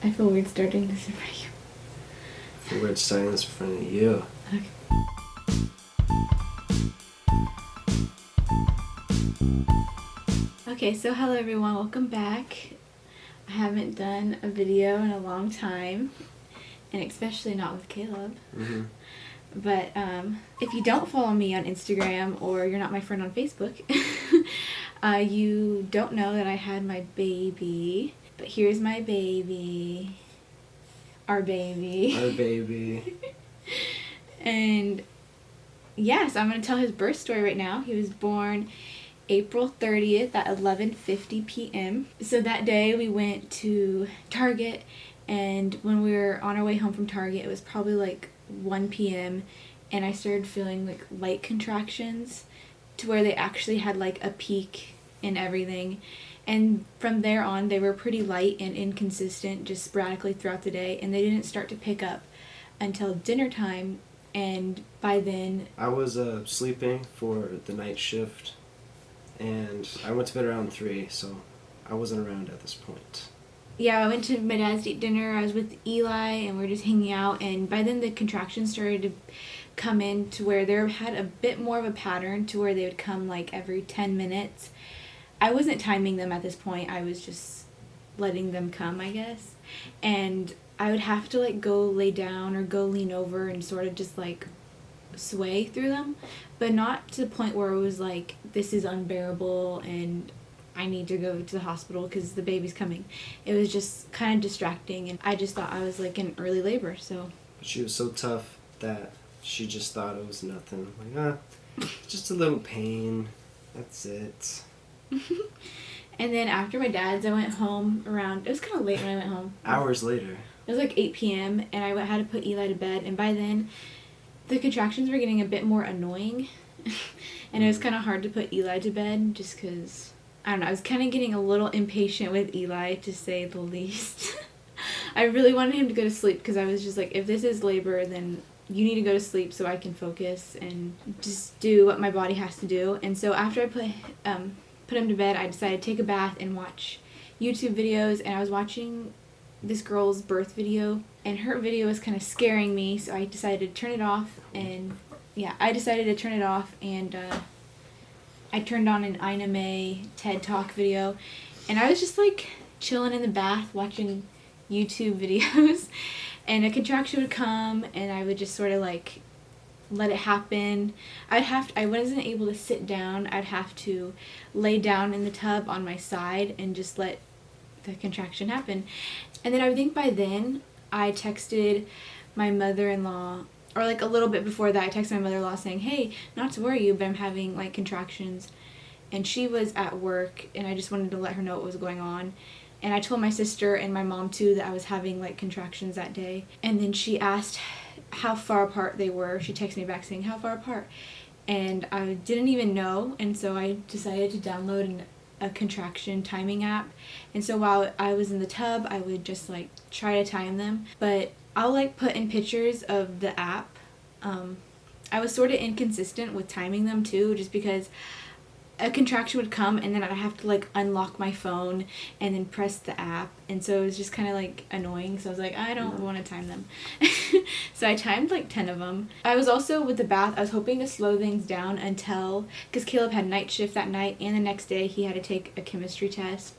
I feel weird starting this in front of you. I feel weird starting this in front of you. Okay. Okay, so hello everyone, welcome back. I haven't done a video in a long time, and especially not with Caleb. Mm-hmm. But if you don't follow me on Instagram or you're not my friend on Facebook, you don't know that I had my baby. But here's my baby. Our baby. Our baby. And yes, I'm going to tell his birth story right now. He was born April 30th at 11:50 p.m. So that day we went to Target, and when we were on our way home from Target, it was probably like 1 p.m. and I started feeling like light contractions to where they actually had like a peak and everything. And from there on, they were pretty light and inconsistent, just sporadically throughout the day, and they didn't start to pick up until dinner time. And by then, I was sleeping for the night shift, and I went to bed around 3, so I wasn't around at this point. yeah, I went to my dad's to eat dinner. I was with Eli, and we were just hanging out. And by then, the contractions started to come in to where there had a bit more of a pattern to where they would come like every 10 minutes. I wasn't timing them at this point. I was just letting them come, I guess. And I would have to like go lay down or go lean over and sort of just like sway through them, but not to the point where it was like, this is unbearable and I need to go to the hospital because the baby's coming. It was just kind of distracting, and I just thought I was like in early labor. So But she was so tough that she just thought it was nothing. Like, just a little pain. That's it. and then after my dad's, I went home around, it was kind of late when I went home. Hours later. It was like 8 p.m. and I had to put Eli to bed, and by then the contractions were getting a bit more annoying. And it was kind of hard to put Eli to bed just because, I don't know, I was kind of getting a little impatient with Eli, to say the least. I really wanted him to go to sleep because I was just like, if this is labor, then you need to go to sleep so I can focus and just do what my body has to do. And so after I put him to bed, I decided to take a bath and watch YouTube videos, and I was watching this girl's birth video, and her video was kind of scaring me, so I decided to turn it off. And I turned on an Ina May TED Talk video, and I was just like chilling in the bath watching YouTube videos, and a contraction would come and I would just sort of like let it happen. I wasn't able to sit down. I'd have to lay down in the tub on my side and just let the contraction happen. And then I think by then I texted my mother-in-law, or like a little bit before that, I texted my mother-in-law saying, hey, not to worry you, but I'm having like contractions. And she was at work, and I just wanted to let her know what was going on. And I told my sister and my mom too that I was having like contractions that day. And then she asked how far apart they were. She texted me back saying, how far apart? And I didn't even know, and so I decided to download a contraction timing app. And so while I was in the tub, I would just like try to time them. But I'll like put in pictures of the app. I was sort of inconsistent with timing them too, just because a contraction would come and then I'd have to like unlock my phone and then press the app, and so it was just kind of like annoying. So I was like, I don't want to time them. So I timed like 10 of them. I was also with the bath, I was hoping to slow things down until, because Caleb had night shift that night and the next day he had to take a chemistry test,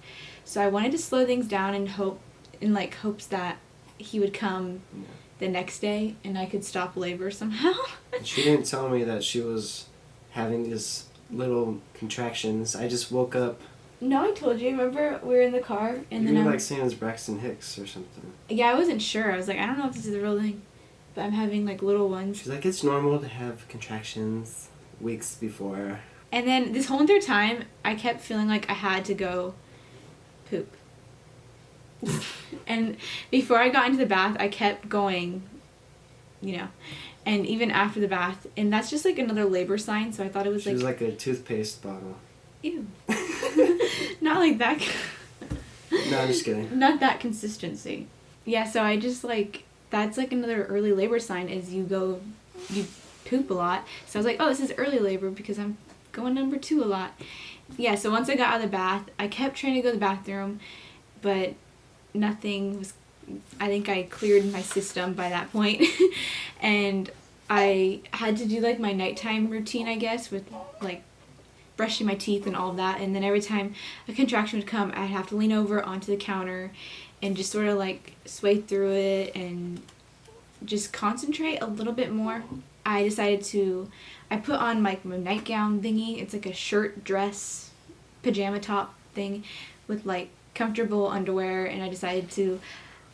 so I wanted to slow things down and hopes that he would come the next day and I could stop labor somehow. She didn't tell me that she was having these little contractions. I just woke up. No, I told you. Remember, we were in the car, and you then were like saying it was Braxton Hicks or something. Yeah, I wasn't sure. I was like, I don't know if this is the real thing, but I'm having like little ones. She's like, it's normal to have contractions weeks before. And then this whole entire time, I kept feeling like I had to go poop. And before I got into the bath, I kept going, and even after the bath, and that's just like another labor sign, so I thought it was she was like a toothpaste bottle. Ew. Not like that. No, I'm just kidding. Not that consistency. Yeah, so I just like, that's like another early labor sign, is you poop a lot. So I was like, oh, this is early labor because I'm going number 2 a lot. Yeah, so once I got out of the bath, I kept trying to go to the bathroom, but nothing was I think I cleared my system by that point. And I had to do like my nighttime routine, I guess, with like brushing my teeth and all of that. And then every time a contraction would come, I'd have to lean over onto the counter and just sort of like sway through it and just concentrate a little bit more. I decided I put on like my nightgown thingy. It's like a shirt, dress, pajama top thing with like comfortable underwear, and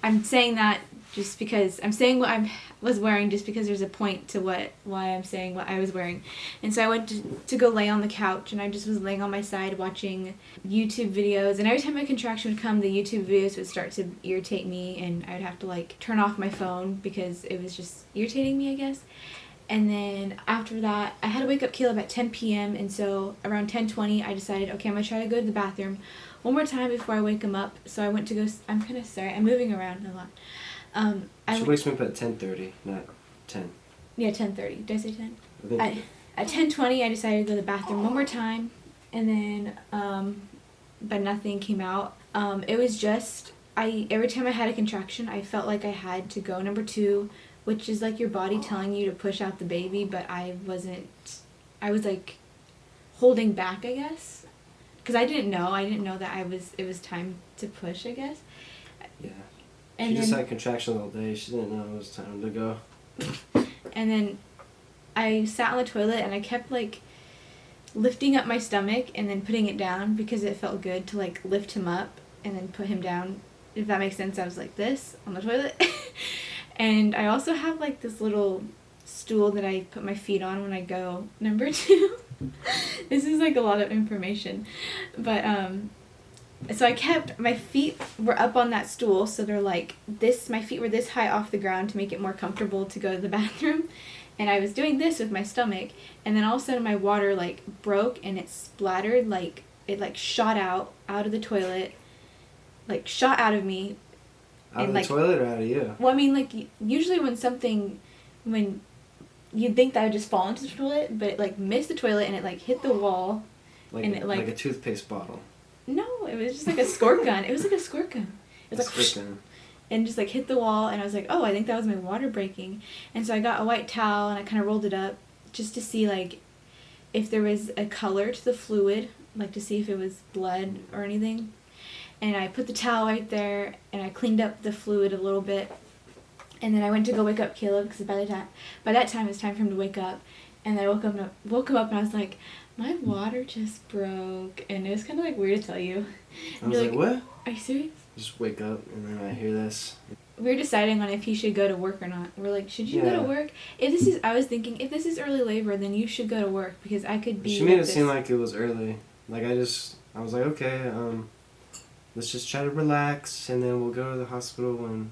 I'm saying that just because I'm saying what I was wearing, just because there's a point to why I'm saying what I was wearing. And so I went to go lay on the couch, and I just was laying on my side watching YouTube videos, and every time a contraction would come, the YouTube videos would start to irritate me, and I'd have to like turn off my phone because it was just irritating me, I guess. And then after that, I had to wake up Caleb at 10 p.m. And so around 10:20, I decided, okay, I'm going to try to go to the bathroom one more time before I wake him up. So I went to go, I'm kind of sorry, I'm moving around a lot. She wakes me up at 10:30, not 10. Yeah, 10:30. Did I say 10? At 10:20, I decided to go to the bathroom one more time. And then, but nothing came out. It was just, every time I had a contraction, I felt like I had to go number 2, which is like your body telling you to push out the baby, but I was like holding back, I guess, because I didn't know that it was time to push, I guess. Yeah. And she just had contractions all day. She didn't know it was time to go. And then I sat on the toilet and I kept like lifting up my stomach and then putting it down because it felt good to like lift him up and then put him down. If that makes sense, I was like this on the toilet. And I also have like this little stool that I put my feet on when I go number 2. This is like a lot of information. But so my feet were up on that stool, so they're like this, my feet were this high off the ground to make it more comfortable to go to the bathroom. And I was doing this with my stomach, and then all of a sudden my water like broke and it splattered, like it like shot out of the toilet, like shot out of me. Out of the toilet or out of you? Well, I mean, like, usually when you'd think that I would just fall into the toilet, but it, like, missed the toilet and it, like, hit the wall. Like a toothpaste bottle. No, it was just like a squirt gun. It was like a squirt gun. It was like, gun. And just, like, hit the wall, and I was like, oh, I think that was my water breaking. And so I got a white towel, and I kind of rolled it up just to see, like, if there was a color to the fluid, like, to see if it was blood or anything. And I put the towel right there, and I cleaned up the fluid a little bit. And then I went to go wake up Caleb, because by that time it was time for him to wake up. And I woke him up, and I was like, my water just broke. And it was kind of like weird to tell you. I was like, what? Are you serious? Just wake up, and then I hear this. We were deciding on if he should go to work or not. We're like, should you go to work? I was thinking, if this is early labor, then you should go to work, because I could be. She made it seem like it was early. Like, I was like, okay, let's just try to relax, and then we'll go to the hospital when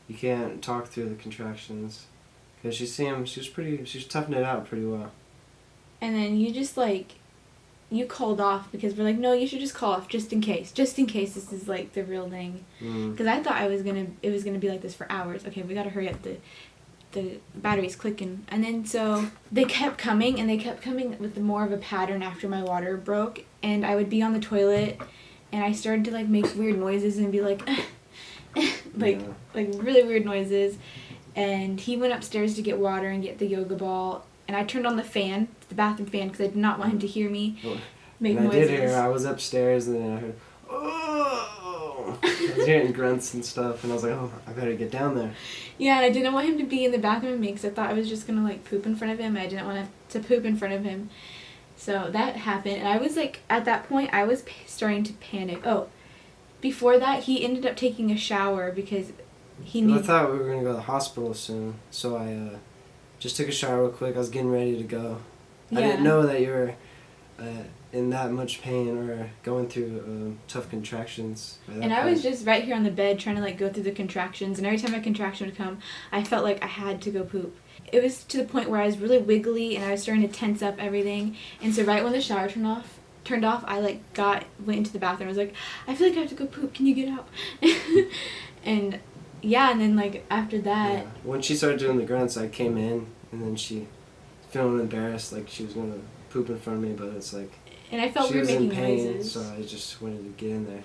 you can't talk through the contractions. Because she was toughing it out pretty well. And then you just, like, you called off, because we're like, no, you should just call off just in case this is, like, the real thing. Because I thought it was gonna be like this for hours. Okay, we gotta hurry up, the battery's clicking. And then so they kept coming with more of a pattern after my water broke, and I would be on the toilet, and I started to, like, make weird noises and be like, like really weird noises. And he went upstairs to get water and get the yoga ball. And I turned on the bathroom fan, because I did not want him to hear me make and noises. I did hear, I was upstairs, and then I heard, oh! I was hearing grunts and stuff, and I was like, oh, I better get down there. Yeah, and I didn't want him to be in the bathroom with me, because I thought I was just going to, like, poop in front of him, and I didn't want to poop in front of him. So that happened, and I was, like, at that point, I was starting to panic. Oh, before that, he ended up taking a shower, because I thought we were going to go to the hospital soon, so I just took a shower real quick. I was getting ready to go. Yeah. I didn't know that you were in that much pain or going through tough contractions. And I was just right here on the bed trying to, like, go through the contractions, and every time a contraction would come, I felt like I had to go poop. It was to the point where I was really wiggly, and I was starting to tense up everything. And so right when the shower turned off, I, like, went into the bathroom. I was like, I feel like I have to go poop. Can you get out? And yeah, and then, like, after that... Yeah. When she started doing the grunts, I came in, and then she feeling embarrassed, like she was going to poop in front of me, but it's like... And I felt weird making noises. So I just wanted to get in there.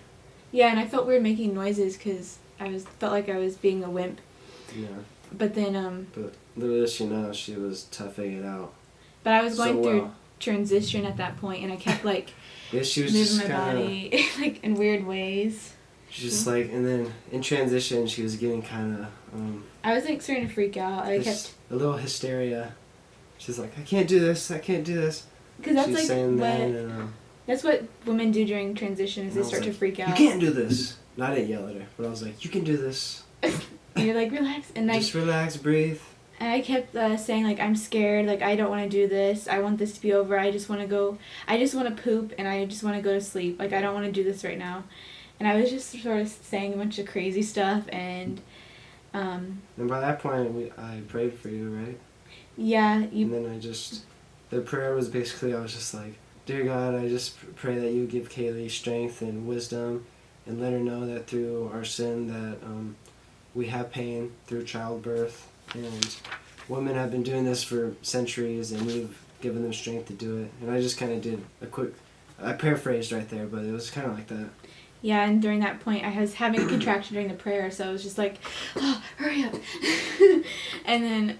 Yeah, and I felt weird making noises, because felt like I was being a wimp. Yeah. But then But little does she know, she was toughing it out. but I was going So through well. transition at that point, and I kept like Yeah, she was moving just my kind of. body like in weird ways. Just like, and then in transition, she was getting kind of. I was like starting to freak out. I kept A little hysteria. She's like, I can't do this. I can't do this. because that's She's like saying what that, and, that's what women do during transition is and they I was start to like, freak out. You can't do this. And I didn't yell at her, but I was like, you can do this. And you're like relax, and like Just relax, breathe. and I kept saying like I'm scared, like I don't want to do this. I want this to be over. I just want to go. I just want to poop, and I just want to go to sleep. Like I don't want to do this right now. And I was just sort of saying a bunch of crazy stuff, and And by that point, I prayed for you, right? yeah, And then the prayer was basically, I was just like, Dear God, I just pray that you give Kaylee strength and wisdom, and let her know that through our sin that we have pain through childbirth, and women have been doing this for centuries, and you've given them strength to do it. And I just kind of did I paraphrased right there, but it was kind of like that. Yeah, and during that point, I was having a contraction during the prayer, so I was just like, oh, hurry up. And then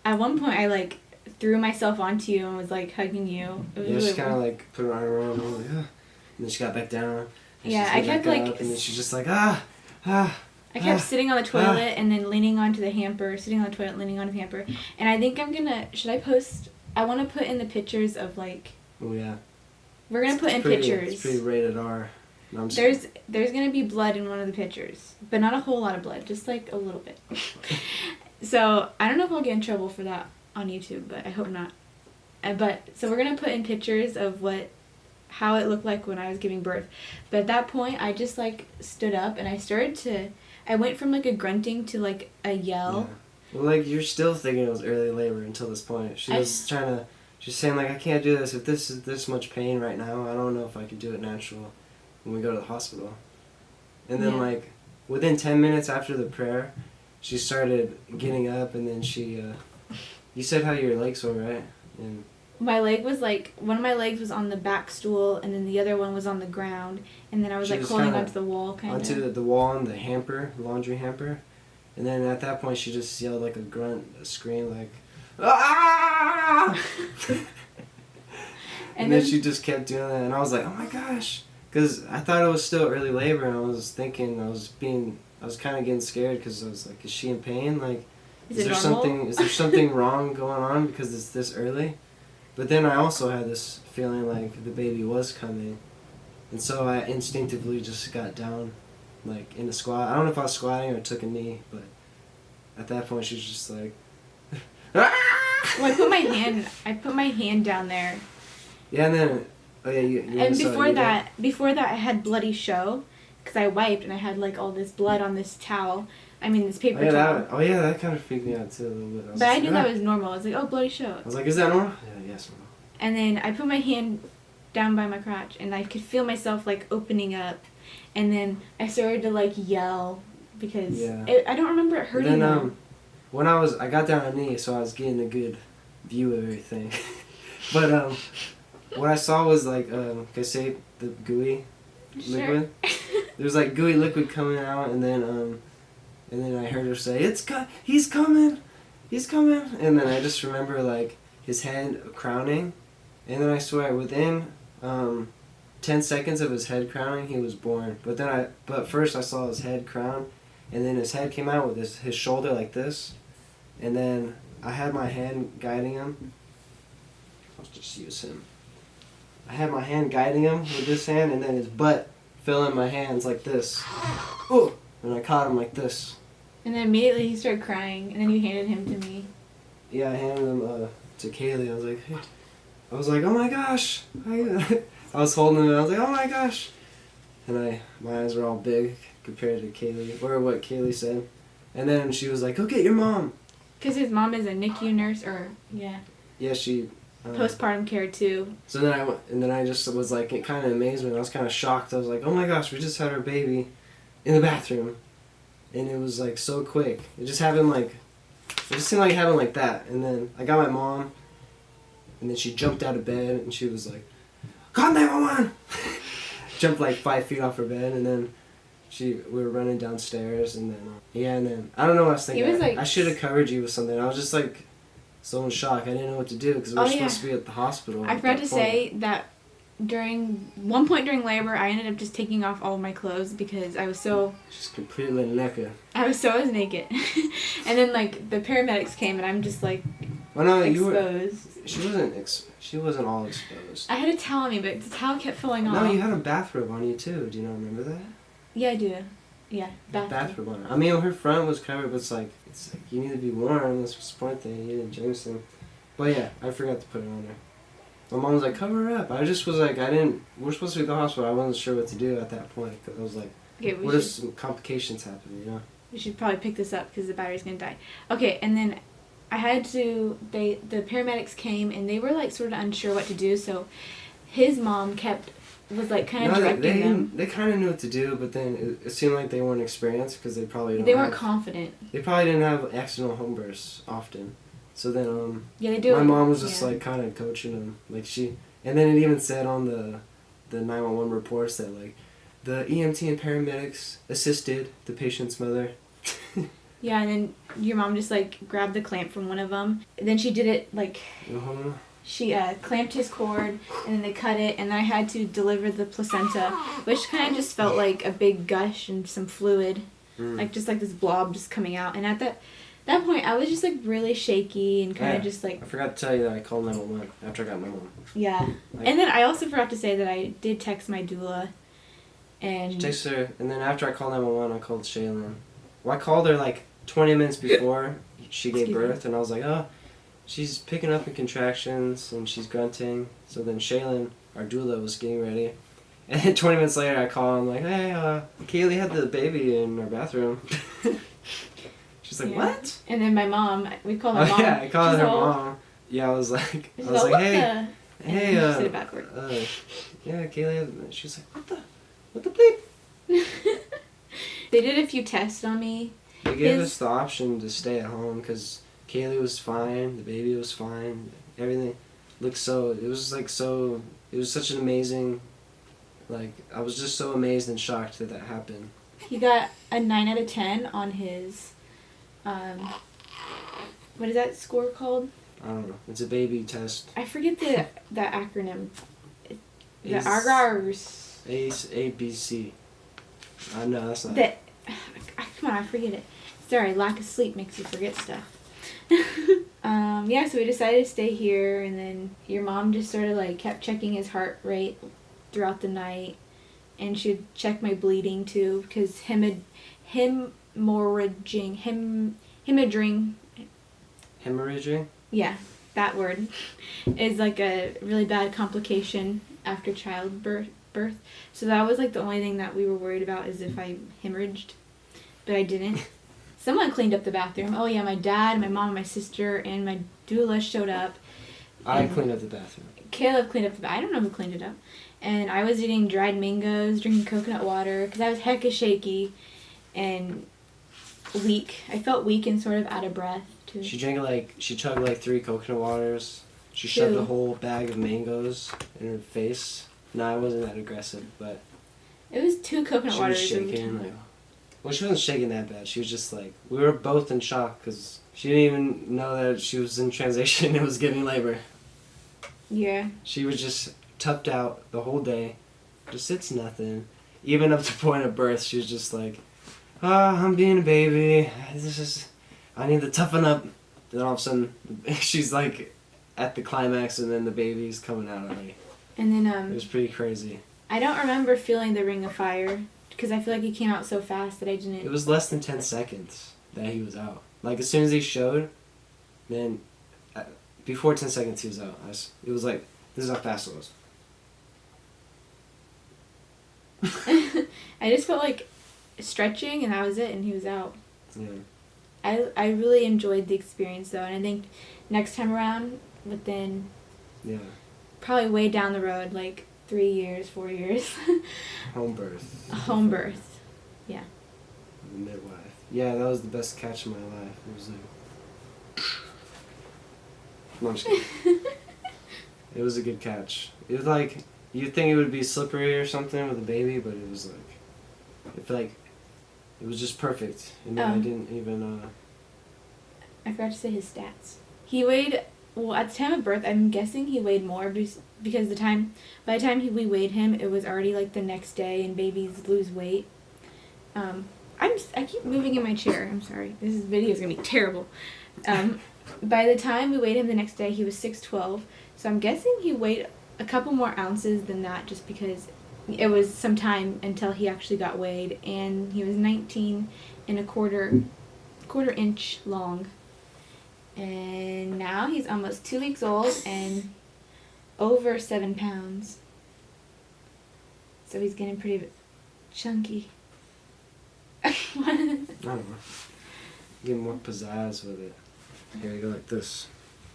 at one point, I like threw myself onto you and was like hugging you. It was Yeah, really she kind of weird. like put her arm around me, like, and then she got back down. And Yeah, she I kept back like up, and then she's just like, I kept sitting on the toilet and then leaning onto the hamper, sitting on the toilet, leaning onto the hamper. And I think should I post, I want to put in the pictures of like, Oh yeah. we're going to put in pictures. It's pretty rated R. No, I'm There's going to be blood in one of the pictures, but not a whole lot of blood, just like a little bit. So I don't know if I'll get in trouble for that on YouTube, but I hope not. So we're going to put in pictures of how it looked like when I was giving birth. But at that point, I just like stood up and I went from like a grunting to like a yell. Yeah. Well, like, you're still thinking it was early labor until this point. She's saying like, I can't do this. If this is this much pain right now, I don't know if I can do it natural when we go to the hospital. And then like, within 10 minutes after the prayer, she started getting up, and then you said how your legs were, right? And My leg was like, one of my legs was on the back stool, and then the other one was on the ground, and then I was like holding onto the wall, kind of. Onto the wall and the hamper, laundry hamper. And then at that point, she just yelled like a grunt, a scream, like, ah! And then she just kept doing that, and I was like, oh my gosh. Because I thought it was still early labor, and I was thinking, I was kind of getting scared, because I was like, is she in pain? Like, is there something wrong going on because it's this early? But then I also had this feeling like the baby was coming. And so I instinctively just got down, like, in a squat. I don't know if I was squatting or took a knee, but at that point she was just like, ah! Well, I put my hand down there. Yeah, and then, oh yeah, you and before that I had bloody show, because I wiped and I had like all this blood on this towel. I mean, this paper towel. That kind of freaked me out too a little bit. But I knew that was normal. I was like, oh, bloody show. I was like, is that normal? Yeah, yes, normal. And then I put my hand down by my crotch, and I could feel myself like opening up, and then I started to like yell because I don't remember it hurting. And then when I got down on a knee, so I was getting a good view of everything. But what I saw was like, can I say the gooey liquid? There was like gooey liquid coming out, and then I heard her say, he's coming, and then I just remember like his head crowning, and then I swear within 10 seconds of his head crowning, he was born. But first I saw his head crown, and then his head came out with his shoulder like this, and then I had my hand guiding him. I'll just use him. I had my hand guiding him with this hand, and then his butt fell in my hands like this. Ooh! And I caught him like this. And then immediately he started crying, and then you handed him to me. Yeah, I handed him to Kaylee. I was like, hey. I was like, oh my gosh. I was holding him, and I was like, oh my gosh. And my eyes were all big compared to Kaylee, or what Kaylee said. And then she was like, go get your mom. Because his mom is a NICU nurse, Yeah, she... postpartum care too. So then I just was like, it kind of amazed me. I was kind of shocked. I was like, oh my gosh, we just had our baby in the bathroom. And it was like so quick. It just seemed like it happened like that. And then I got my mom, and then she jumped out of bed, and she was like, call 911! Jumped like 5 feet off her bed, and then we were running downstairs, and then I don't know what I was thinking. He was like, I should have covered you with something. I was just like so in shock. I didn't know what to do because we were supposed to be at the hospital. I forgot to say that during one point during labor, I ended up just taking off all of my clothes because I was so just completely naked. I was naked, and then like the paramedics came, and I'm just like exposed. She wasn't all exposed. I had a towel on me, but the towel kept falling off. No, you had a bathrobe on you too. Do you not remember that? Yeah, I do. Yeah, bathrobe on her. I mean, her front was covered, but it's like you need to be warm. That's what's the point thing. You did Jameson. But yeah, I forgot to put it on her. My mom was like, cover her up. I just was like, we're supposed to be at the hospital. I wasn't sure what to do at that point. Cause I was like, okay, what if some complications happen, you know? We should probably pick this up because the battery's going to die. Okay, and then I had to, the paramedics came and they were like sort of unsure what to do. So his mom was like kind of directing them. They kind of knew what to do, but then it seemed like they weren't experienced because they probably weren't confident. They probably didn't have accidental home births often. So then, they do. My mom was just like kind of coaching them, and then it even said on the 911 reports that like the EMT and paramedics assisted the patient's mother. Yeah, and then your mom just like grabbed the clamp from one of them. And then she did it like she clamped his cord, and then they cut it, and then I had to deliver the placenta, which kind of just felt like a big gush and some fluid, like just like this blob just coming out. And at that point, I was just like really shaky and kind of just like. I forgot to tell you that I called 911 after I got my mom. Yeah, and then I also forgot to say that I did text my doula, and. She texted her, and then after I called 911, I called Shaylin. Well, I called her like 20 minutes before she gave birth, and I was like, oh, she's picking up in contractions and she's grunting. So then Shaylin, our doula, was getting ready, and then 20 minutes later, I call. I'm like, hey, Kaylee had the baby in our bathroom. She's like, what? And then my mom, we called my mom. Yeah, I called her mom. Yeah, I was like, hey, said it backward. Yeah, Kaylee. She was like, what the bleep? They did a few tests on me. They gave us the option to stay at home because Kaylee was fine, the baby was fine, everything looked it was such an amazing, like, I was just so amazed and shocked that happened. He got a 9 out of 10 on his, what is that score called? I don't know. It's a baby test. I forget the acronym. The ARGARS. ABC. No, that's not it. Come on, I forget it. Sorry, lack of sleep makes you forget stuff. Yeah, so we decided to stay here, and then your mom just sort of like kept checking his heart rate throughout the night, and she'd check my bleeding too, because hemorrhaging? Yeah, that word is like a really bad complication after childbirth. So that was like the only thing that we were worried about, is if I hemorrhaged, but I didn't. Someone cleaned up the bathroom. Oh yeah, my dad, my mom, my sister, and my doula showed up. I cleaned up the bathroom. Caleb cleaned up I don't know who cleaned it up. And I was eating dried mangoes, drinking coconut water, because I was hecka shaky and weak. I felt weak and sort of out of breath too. She chugged like 3 coconut waters. She shoved a whole bag of mangoes in her face. No, I wasn't that aggressive, but... It was 2 coconut waters. She was shaking, well, she wasn't shaking that bad. She was just like... We were both in shock, because she didn't even know that she was in transition and was giving labor. Yeah. She was just tucked out the whole day. Just, it's nothing. Even up to point of birth, she was just like... I'm being a baby. I need to toughen up. Then all of a sudden, she's like at the climax, and then the baby's coming out already. And then it was pretty crazy. I don't remember feeling the ring of fire, because I feel like he came out so fast that I didn't. It was less than 10 seconds that he was out. Like, as soon as he showed, then before 10 seconds he was out. It was like, this is how fast it was. I just felt like stretching, and that was it, and he was out. Yeah. I really enjoyed the experience, though, and I think next time around, within probably way down the road, like 3 years, 4 years. Home birth. A home birth. Yeah. The midwife. Yeah, that was the best catch of my life. It was like... No, I'm just kidding. It was a good catch. It was like, you'd think it would be slippery or something with a baby, but it was like... It felt like It was just perfect. And then I didn't even. I forgot to say his stats. He weighed, well, at the time of birth, I'm guessing he weighed more because by the time we weighed him, it was already like the next day, and babies lose weight. I keep moving in my chair. I'm sorry. This video is gonna be terrible. By the time we weighed him the next day, he was 6'12". So I'm guessing he weighed a couple more ounces than that, just because it was some time until he actually got weighed, and he was 19 and a quarter inch long. And now he's almost 2 weeks old and over 7 pounds. So he's getting pretty chunky. I don't know. Get more pizzazz with it. Here you go, like this.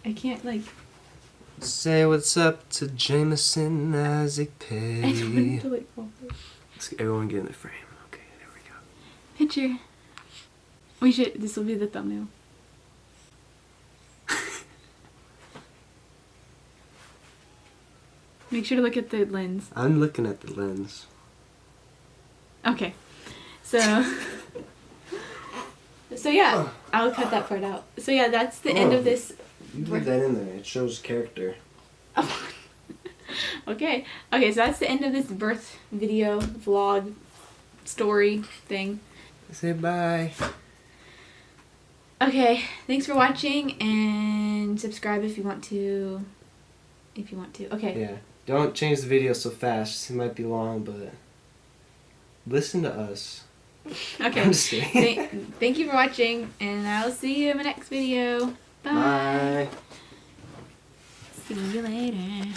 I can't, like... Say what's up to Jameson as a pay. I don't want to do it forward. Let's get everyone get in the frame. Okay, there we go. Picture. This will be the thumbnail. Make sure to look at the lens. I'm looking at the lens. Okay. So yeah, I'll cut that part out. So yeah, that's the end of this. You leave that in there. It shows character. Oh. Okay, so that's the end of this birth video, vlog, story thing. Say bye. Okay, thanks for watching, and subscribe if you want to. Okay. Yeah. Don't change the video so fast. It might be long, but listen to us. Okay. I'm just kidding. Thank you for watching, and I'll see you in my next video. Bye. Bye. See you later.